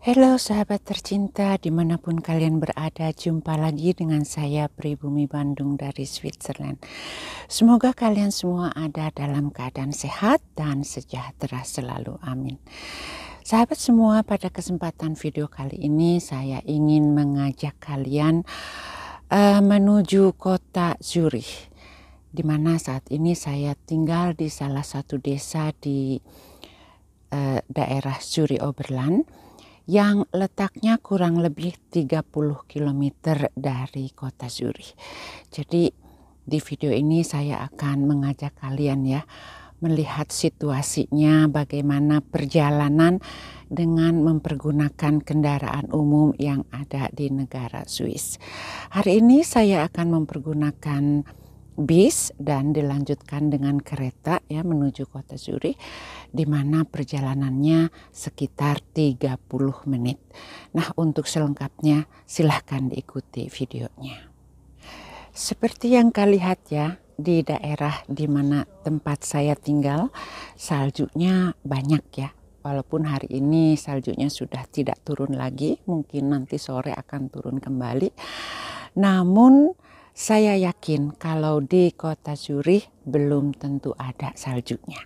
Halo sahabat tercinta, dimanapun kalian berada, jumpa lagi dengan saya Pribumi Bandung dari Switzerland. Semoga kalian semua ada dalam keadaan sehat dan sejahtera selalu, amin. Sahabat semua, pada kesempatan video kali ini saya ingin mengajak kalian menuju kota Zurich, di mana saat ini saya tinggal di salah satu desa di daerah Zurich Oberland, yang letaknya kurang lebih 30 km dari kota Zurich. Jadi di video ini saya akan mengajak kalian ya melihat situasinya, bagaimana perjalanan dengan mempergunakan kendaraan umum yang ada di negara Swiss. Hari ini saya akan mempergunakan bis dan dilanjutkan dengan kereta ya menuju kota Zurich, di mana perjalanannya sekitar 30 menit. Nah, untuk selengkapnya silahkan diikuti videonya. Seperti yang kalian lihat ya, di daerah di mana tempat saya tinggal saljunya banyak ya. Walaupun hari ini saljunya sudah tidak turun lagi, mungkin nanti sore akan turun kembali. Namun saya yakin kalau di kota Zurich belum tentu ada saljunya.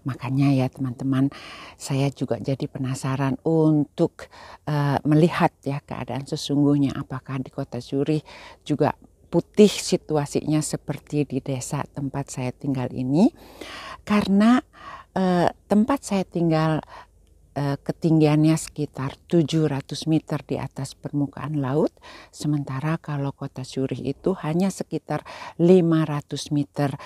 Makanya ya teman-teman, saya juga jadi penasaran untuk melihat ya keadaan sesungguhnya, apakah di kota Zurich juga putih situasinya seperti di desa tempat saya tinggal ini. Karena tempat saya tinggal ketinggiannya sekitar 700 meter di atas permukaan laut, sementara kalau kota Zurich itu hanya sekitar 500 meter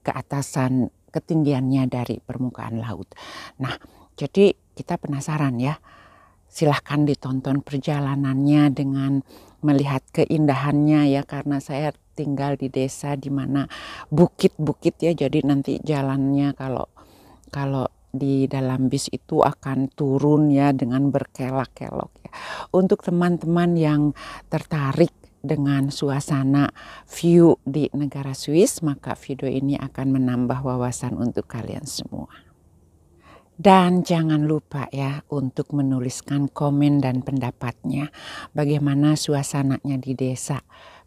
keatasan ketinggiannya dari permukaan laut. Nah, jadi kita penasaran ya, silahkan ditonton perjalanannya dengan melihat keindahannya ya, karena saya tinggal di desa di mana bukit-bukit ya, jadi nanti jalannya kalau di dalam bis itu akan turun ya dengan berkelak-kelok ya. Untuk teman-teman yang tertarik dengan suasana view di negara Swiss, maka video ini akan menambah wawasan untuk kalian semua. Dan jangan lupa ya untuk menuliskan komen dan pendapatnya, bagaimana suasananya di desa.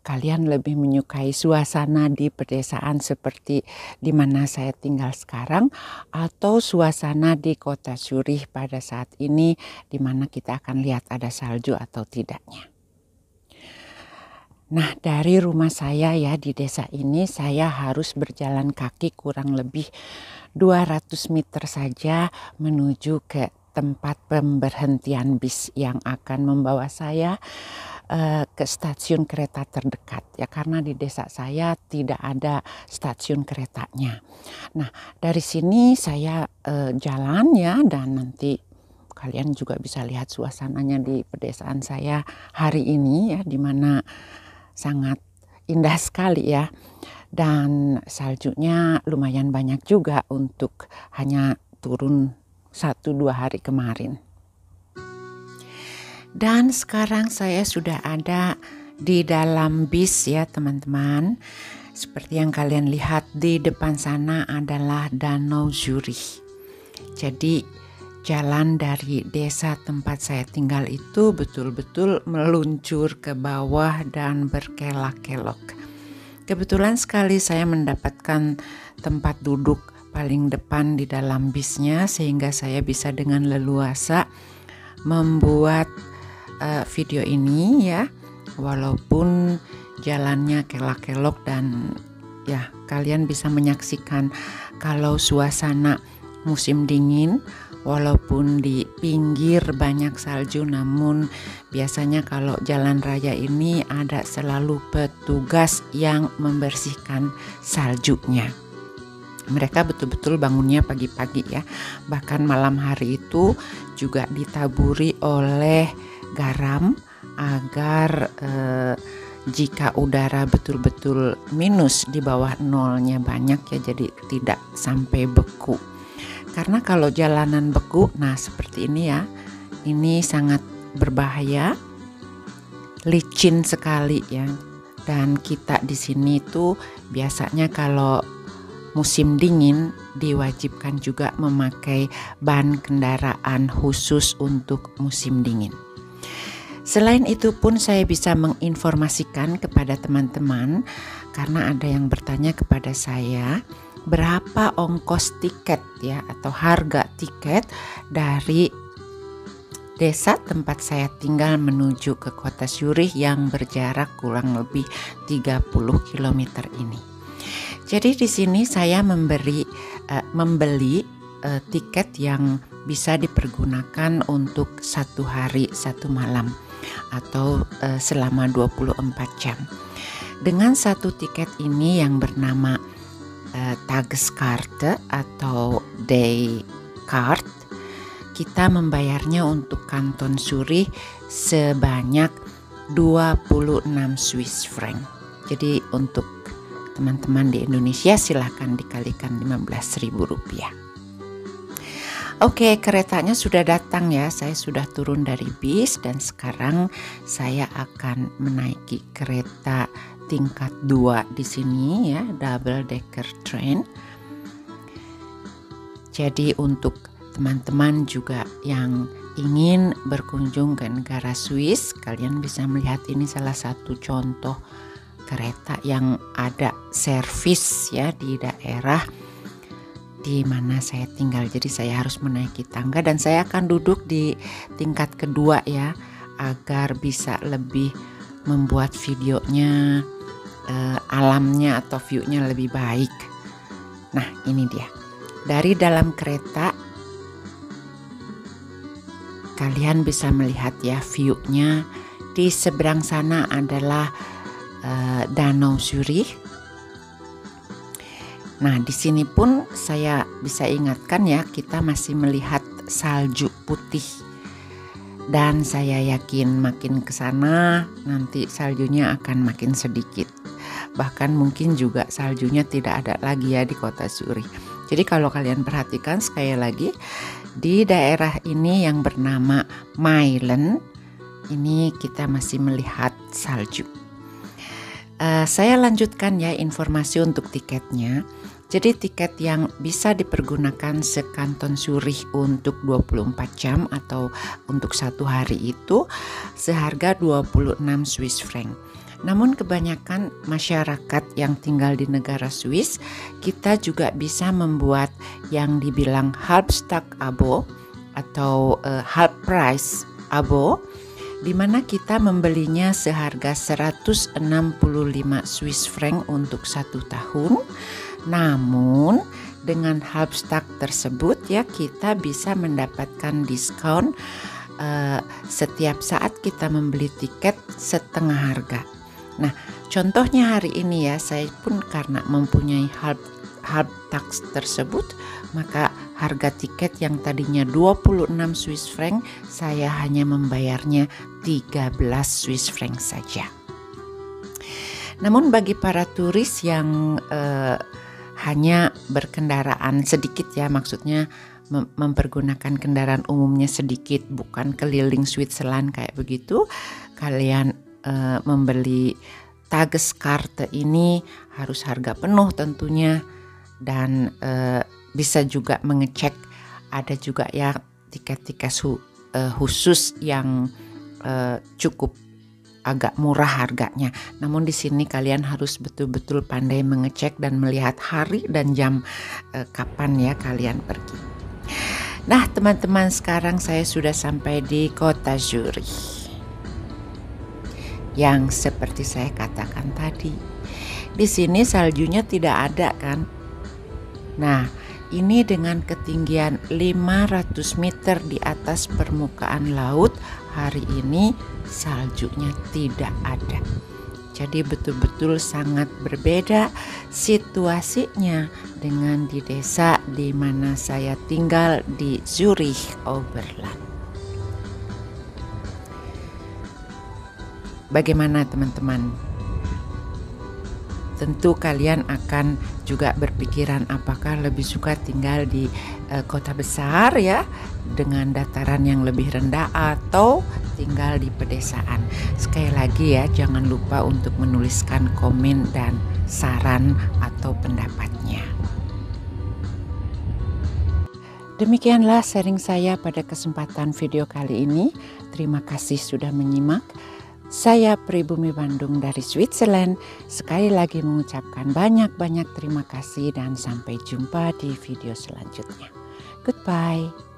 Kalian lebih menyukai suasana di pedesaan seperti di mana saya tinggal sekarang, atau suasana di kota Zurich pada saat ini di mana kita akan lihat ada salju atau tidaknya. Nah, dari rumah saya ya di desa ini saya harus berjalan kaki kurang lebih 200 meter saja menuju ke tempat pemberhentian bis yang akan membawa saya ke stasiun kereta terdekat ya, karena di desa saya tidak ada stasiun keretanya. Nah, dari sini saya jalan ya, dan nanti kalian juga bisa lihat suasananya di pedesaan saya hari ini ya, di mana sangat indah sekali ya, dan saljunya lumayan banyak juga untuk hanya turun 1-2 hari kemarin. Dan sekarang saya sudah ada di dalam bis ya teman-teman. Seperti yang kalian lihat di depan sana adalah Danau Zurich. Jadi jalan dari desa tempat saya tinggal itu betul-betul meluncur ke bawah dan berkelak-kelok. Kebetulan sekali saya mendapatkan tempat duduk paling depan di dalam bisnya, sehingga saya bisa dengan leluasa membuat video ini ya, walaupun jalannya kelak-kelok, dan ya kalian bisa menyaksikan kalau suasana musim dingin walaupun di pinggir banyak salju, namun biasanya kalau jalan raya ini ada selalu petugas yang membersihkan saljunya. Mereka betul-betul bangunnya pagi-pagi ya, bahkan malam hari itu juga ditaburi oleh garam agar jika udara betul-betul minus di bawah nolnya banyak ya, jadi tidak sampai beku. Karena kalau jalanan beku, nah seperti ini ya, ini sangat berbahaya, licin sekali ya. Dan kita di sini tuh biasanya kalau musim dingin diwajibkan juga memakai ban kendaraan khusus untuk musim dingin. Selain itu pun saya bisa menginformasikan kepada teman-teman, karena ada yang bertanya kepada saya berapa ongkos tiket ya atau harga tiket dari desa tempat saya tinggal menuju ke kota Zurich yang berjarak kurang lebih 30 km ini. Jadi di sini saya membeli tiket yang bisa dipergunakan untuk 1 hari 1 malam atau selama 24 jam. Dengan satu tiket ini yang bernama Tageskarte atau Day Card, kita membayarnya untuk kanton Zurich sebanyak 26 Swiss franc. Jadi untuk teman-teman di Indonesia silahkan dikalikan 15.000 rupiah. Oke, keretanya sudah datang ya. Saya sudah turun dari bis dan sekarang saya akan menaiki kereta tingkat 2 di sini ya, double decker train. Jadi untuk teman-teman juga yang ingin berkunjung ke negara Swiss, kalian bisa melihat ini salah satu contoh kereta yang ada servis ya di daerah di mana saya tinggal. Jadi saya harus menaiki tangga dan saya akan duduk di tingkat kedua ya, agar bisa lebih membuat videonya alamnya atau view-nya lebih baik. Nah, ini dia. Dari dalam kereta kalian bisa melihat ya view-nya. Di seberang sana adalah Danau Zurich. Nah, di sini pun saya bisa ingatkan ya, kita masih melihat salju putih. Dan saya yakin makin ke sana nanti saljunya akan makin sedikit. Bahkan mungkin juga saljunya tidak ada lagi ya di kota Zurich. Jadi kalau kalian perhatikan sekali lagi, di daerah ini yang bernama Meilen, ini kita masih melihat salju. Saya lanjutkan ya informasi untuk tiketnya. Jadi tiket yang bisa dipergunakan sekanton Zurich untuk 24 jam atau untuk 1 hari itu seharga 26 Swiss franc. Namun kebanyakan masyarakat yang tinggal di negara Swiss, kita juga bisa membuat yang dibilang Halbtag-Abo atau half price abo, di mana kita membelinya seharga 165 Swiss franc untuk 1 tahun. Namun dengan Halbtag tersebut ya kita bisa mendapatkan diskon setiap saat kita membeli tiket setengah harga. Nah, contohnya hari ini ya, saya pun karena mempunyai Halbtag tersebut, maka harga tiket yang tadinya 26 Swiss franc, saya hanya membayarnya 13 Swiss franc saja. Namun bagi para turis yang hanya berkendaraan sedikit ya, maksudnya mempergunakan kendaraan umumnya sedikit, bukan keliling Switzerland kayak begitu, kalian membeli Tageskarte ini harus harga penuh tentunya, dan bisa juga mengecek ada juga ya tiket-tiket khusus yang cukup agak murah harganya. Namun di sini kalian harus betul-betul pandai mengecek dan melihat hari dan jam kapan ya kalian pergi. Nah teman-teman, sekarang saya sudah sampai di kota Zurich. Yang seperti saya katakan tadi, di sini saljunya tidak ada kan. Nah, ini dengan ketinggian 500 meter di atas permukaan laut, hari ini saljunya tidak ada. Jadi betul-betul sangat berbeda situasinya dengan di desa di mana saya tinggal di Zurich, Oberland. Bagaimana teman-teman? Tentu kalian akan juga berpikiran apakah lebih suka tinggal di kota besar ya dengan dataran yang lebih rendah atau tinggal di pedesaan. Sekali lagi ya, jangan lupa untuk menuliskan komen dan saran atau pendapatnya. Demikianlah sharing saya pada kesempatan video kali ini. Terima kasih sudah menyimak. Saya Pribumi Bandung dari Switzerland. Sekali lagi mengucapkan banyak-banyak terima kasih dan sampai jumpa di video selanjutnya. Goodbye.